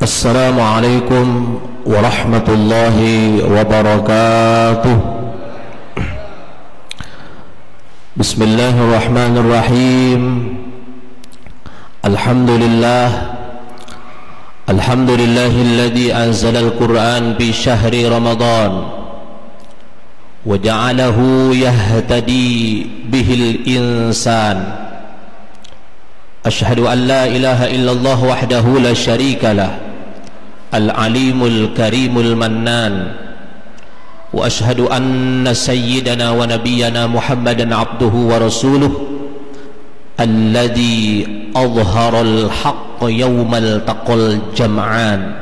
Assalamualaikum warahmatullahi wabarakatuh. Bismillahirrahmanirrahim. Alhamdulillahilladzi anzalal Qur'an fi syahri Ramadan wa ja'alahu yahtadi bihil insan. Asyhadu an la ilaha illallah wahdahu la syarikalah al-alimul karimul mannan, wa ashhadu anna sayyidana wa nabiyyana Muhammadan abduhu wa rasuluh alladhi azharal haqqa yawmal taqal jam'an.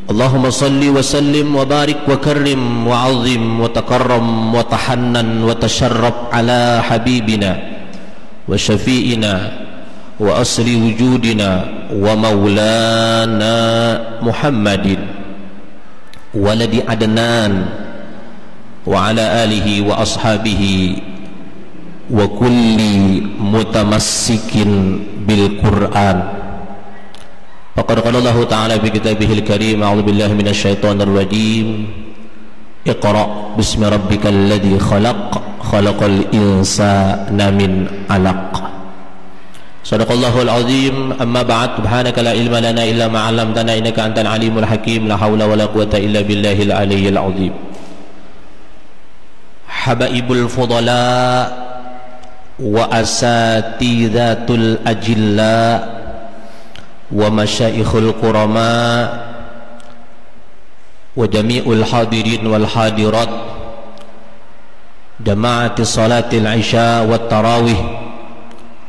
Allahumma salli wa sallim wa barik wa karrim wa azim wa takarram wa tahannan wa tasharraf ala habibina wa syafi'ina wa asli wujudina wa maulana Muhammadin waladi Adnan wa ala alihi wa ashabihi wa kulli mutamassikin bil Qur'an. Faqad qala Allah ta'ala fi kitabihil karim, a'udzu billahi minasy syaithanir rajim. Iqra bismi rabbikal ladzi khalaq, khalaqal insana min 'alaq. Sadaqallahul azim. Amma ba'd. Subhanaka la ilma lana illa ma 'allamtana innaka antal alimul hakim. La haula wala quwwata illa billahil aliyyil azim. Habaibul fudala wa asatidatul ajilla wa masyaikhul qurama wa jami'ul hadirin wal hadirat jama'ati salatil isya wat tarawih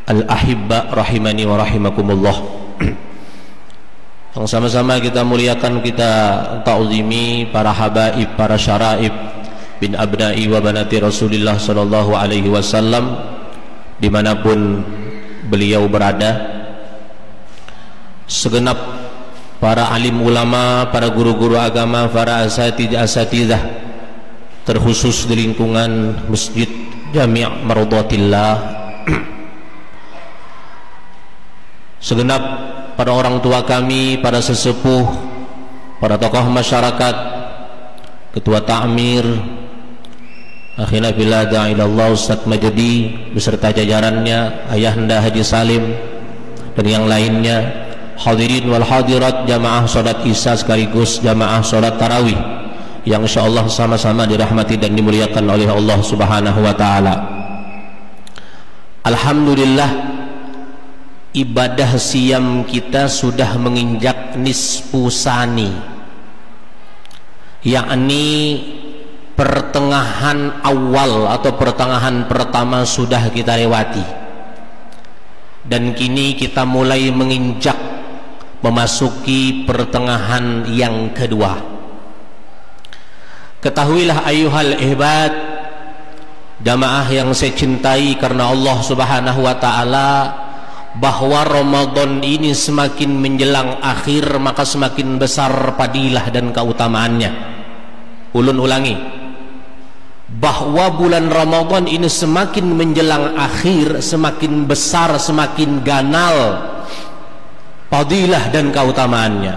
al-ahibba rahimani wa rahimakumullah. Yang sama-sama kita muliakan, kita ta'zimi para habaib, para syaraib bin abna'i wa banati Rasulullah sallallahu alaihi wasallam dimanapun beliau berada. Segenap para alim ulama, para guru-guru agama, para asatidzah terkhusus di lingkungan Masjid Jami' Mardatillah, segenap para orang tua kami, para sesepuh, para tokoh masyarakat, ketua ta'mir, akhina billah da'ilallah Ustadz Majdi beserta jajarannya, ayahanda Haji Salim dan yang lainnya, hadirin wal hadirat, jamaah salat isya sekaligus jamaah salat tarawih yang insyaallah sama-sama dirahmati dan dimuliakan oleh Allah Subhanahu wa taala. Alhamdulillah, ibadah siam kita sudah menginjak nisfu sani, yakni pertengahan awal atau pertengahan pertama sudah kita lewati, dan kini kita mulai menginjak memasuki pertengahan yang kedua. Ketahuilah ayuhal ihbad, jamaah yang saya cintai karena Allah Subhanahu wa taala, bahwa Ramadan ini semakin menjelang akhir maka semakin besar fadilah dan keutamaannya. Ulun ulangi, bahwa bulan Ramadan ini semakin menjelang akhir semakin besar, semakin ganal fadilah dan keutamaannya.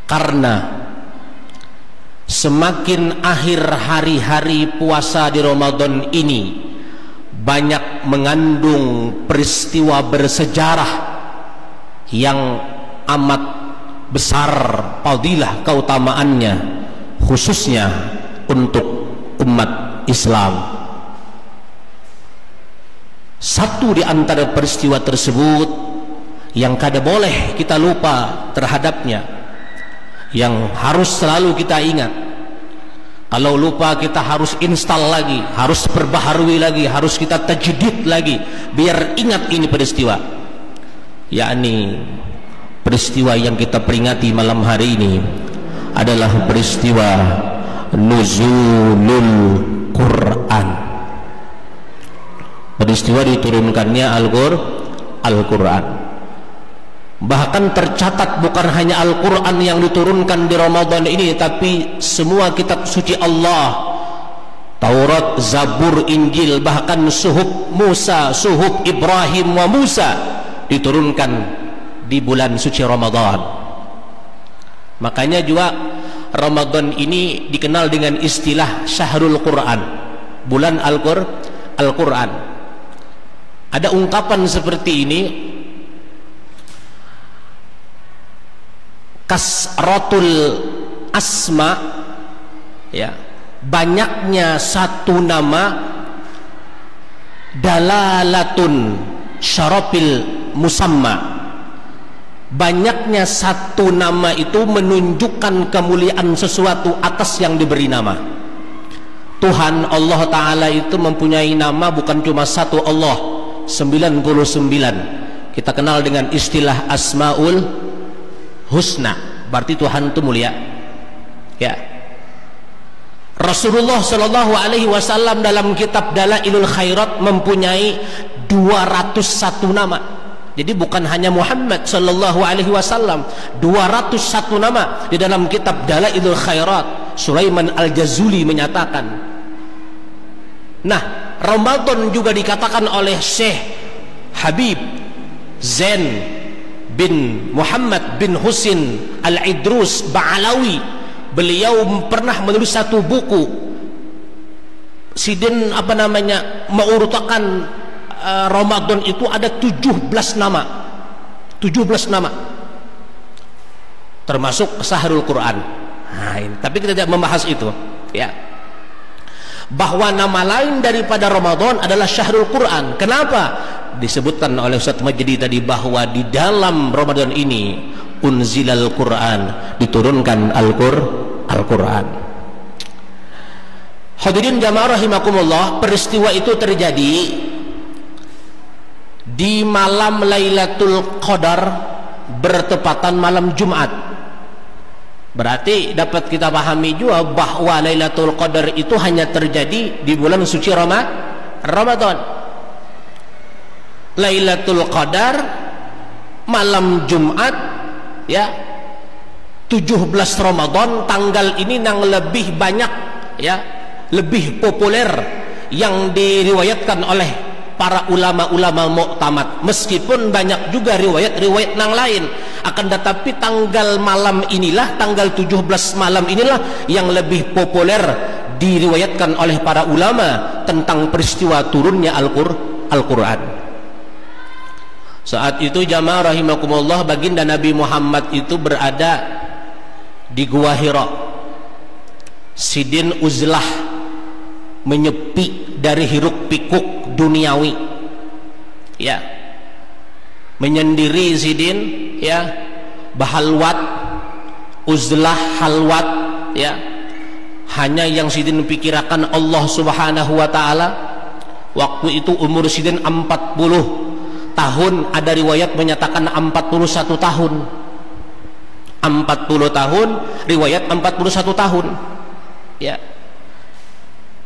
Karena semakin akhir hari-hari puasa di Ramadan ini banyak mengandung peristiwa bersejarah yang amat besar fadilah keutamaannya, khususnya untuk umat Islam. Satu di antara peristiwa tersebut yang kada boleh kita lupa terhadapnya, yang harus selalu kita ingat. Kalau lupa kita harus install lagi, harus perbaharui lagi, harus kita tajdid lagi biar ingat ini peristiwa, yakni peristiwa yang kita peringati malam hari ini adalah peristiwa nuzulul Quran, peristiwa diturunkannya Al-Quran. Bahkan tercatat bukan hanya Al-Quran yang diturunkan di Ramadan ini, tapi semua kitab suci Allah, Taurat, Zabur, Injil, bahkan suhuf Musa, suhuf Ibrahim wa Musa diturunkan di bulan suci Ramadan. Makanya juga Ramadan ini dikenal dengan istilah Syahrul Quran, bulan Al-Quran. Ada ungkapan seperti ini, kasratul asma, ya, banyaknya satu nama, dalalatun syarafil musamma, banyaknya satu nama itu menunjukkan kemuliaan sesuatu atas yang diberi nama. Tuhan Allah Ta'ala itu mempunyai nama bukan cuma satu Allah, 99. Kita kenal dengan istilah Asmaul Husna, berarti Tuhan itu mulia, ya. Rasulullah Shallallahu Alaihi Wasallam dalam kitab Dalailul Khairat mempunyai 201 nama. Jadi bukan hanya Muhammad Shallallahu Alaihi Wasallam, 201 nama di dalam kitab Dalailul Khairat. Sulaiman Al-Jazuli menyatakan. Nah, Ramadan juga dikatakan oleh Syekh Habib Zain bin Muhammad bin Husin Al-Idrus Ba'alawi. Beliau pernah menulis satu buku, Sidin mengurutkan Ramadan itu ada 17 nama, 17 nama, termasuk Syahrul Quran. Nah, ini. Tapi kita tidak membahas itu, ya. Bahwa nama lain daripada Ramadan adalah Syahrul Quran. Kenapa? Disebutkan oleh Ustaz Majdi tadi bahwa di dalam Ramadan ini unzilal Quran, diturunkan Al-Quran. Hadirin jamaah rahimakumullah, peristiwa itu terjadi di malam Lailatul Qadar, bertepatan malam Jumat. Berarti dapat kita pahami juga bahwa Lailatul Qadar itu hanya terjadi di bulan suci Ramadan. Lailatul Qadar malam Jumat, ya, 17 Ramadan, tanggal ini yang lebih banyak, ya, lebih populer yang diriwayatkan oleh para ulama-ulama muktamad. Meskipun banyak juga riwayat-riwayat yang lain, akan tetapi tanggal malam inilah, tanggal 17 malam inilah yang lebih populer diriwayatkan oleh para ulama tentang peristiwa turunnya Al-Quran. Saat itu jamaah rahimakumullah, baginda Nabi Muhammad itu berada di Gua Hira. Sidin uzlah, menyepi dari hiruk pikuk duniawi, ya, menyendiri Sidin, ya, bahalwat, uzlah, halwat, ya. Hanya yang Sidin pikirkan Allah Subhanahu wa Ta'ala. Waktu itu umur Sidin 40 tahun, ada riwayat menyatakan 41 tahun. 40 tahun, riwayat 41 tahun, ya.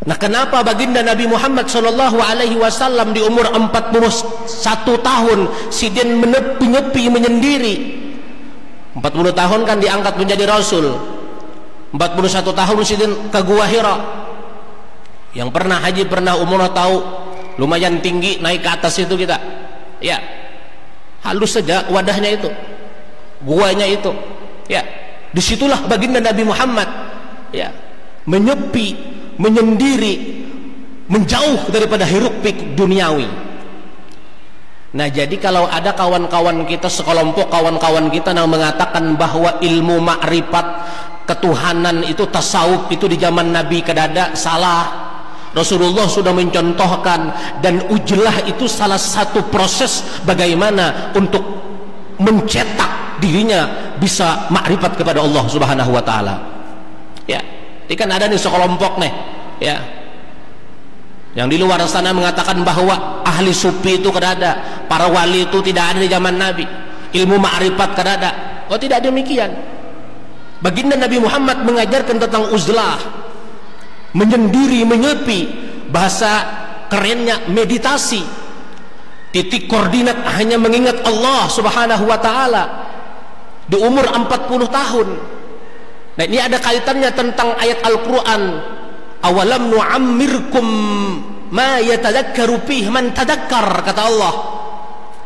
Nah, kenapa baginda Nabi Muhammad Shallallahu Alaihi Wasallam di umur 41 tahun Sidin menyepi, menyendiri? 40 tahun kan diangkat menjadi Rasul, 41 tahun Sidin ke Gua Hira. Yang pernah haji, pernah umrah tahu lumayan tinggi, naik ke atas itu kita, ya, halus saja wadahnya itu, guanya itu, ya. Disitulah baginda Nabi Muhammad, ya, menyepi, menyendiri, menjauh daripada hiruk pikuk duniawi. Nah, jadi kalau ada kawan-kawan kita, sekelompok kawan-kawan kita yang mengatakan bahwa ilmu makrifat ketuhanan itu, tasawuf itu di zaman Nabi kedada, salah. Rasulullah sudah mencontohkan, dan ujlah itu salah satu proses bagaimana untuk mencetak dirinya bisa makrifat kepada Allah Subhanahu wa Ta'ala, ya. Ini kan ada nih sekelompok nih, ya, yang di luar sana mengatakan bahwa ahli sufi itu kedada, para wali itu tidak ada di zaman Nabi, ilmu makrifat kedada. Oh, tidak demikian. Baginda Nabi Muhammad mengajarkan tentang uzlah, menyendiri, menyepi, bahasa kerennya meditasi. Titik koordinat hanya mengingat Allah Subhanahu wa Ta'ala di umur 40 tahun. Nah, ini ada kaitannya tentang ayat Al-Quran, awalam nu'ammirkum ma yatadakkaru fihi man tadakkar, kata Allah,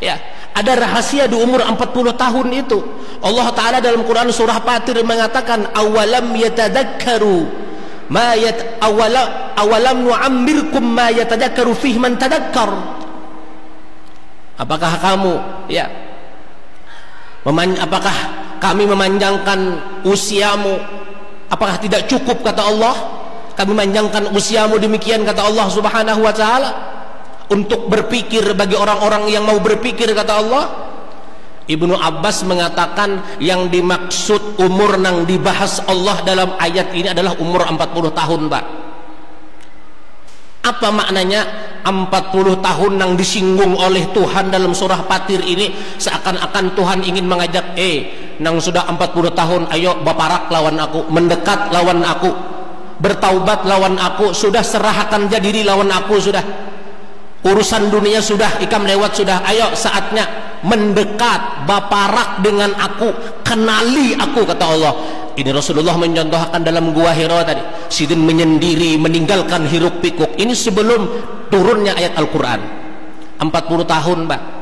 ya. Ada rahasia di umur 40 tahun itu. Allah Ta'ala dalam Quran surah Fatir mengatakan, awalam yatadakkaru awalam nu'ammirkum ma yatadakkaru fihi man tadakkar. Apakah kamu apakah kami memanjangkan usiamu? Apakah tidak cukup, kata Allah, kami memanjangkan usiamu demikian, kata Allah Subhanahu wa Ta'ala, untuk berpikir bagi orang-orang yang mau berpikir, kata Allah. Ibnu Abbas mengatakan yang dimaksud umur yang dibahas Allah dalam ayat ini adalah umur 40 tahun, Pak. Apa maknanya 40 tahun yang disinggung oleh Tuhan dalam surah Fatir ini? Seakan-akan Tuhan ingin mengajak, nang sudah 40 tahun, ayo baparak lawan aku, mendekat lawan aku, bertaubat lawan aku, sudah serahkan diri lawan aku, sudah urusan dunia sudah ikam lewat, sudah, ayo saatnya mendekat, baparak dengan aku, kenali aku, kata Allah. Ini Rasulullah mencontohkan dalam gua Hira tadi, sidin menyendiri, meninggalkan hiruk pikuk. Ini sebelum turunnya ayat Al-Quran. 40 tahun, Pak.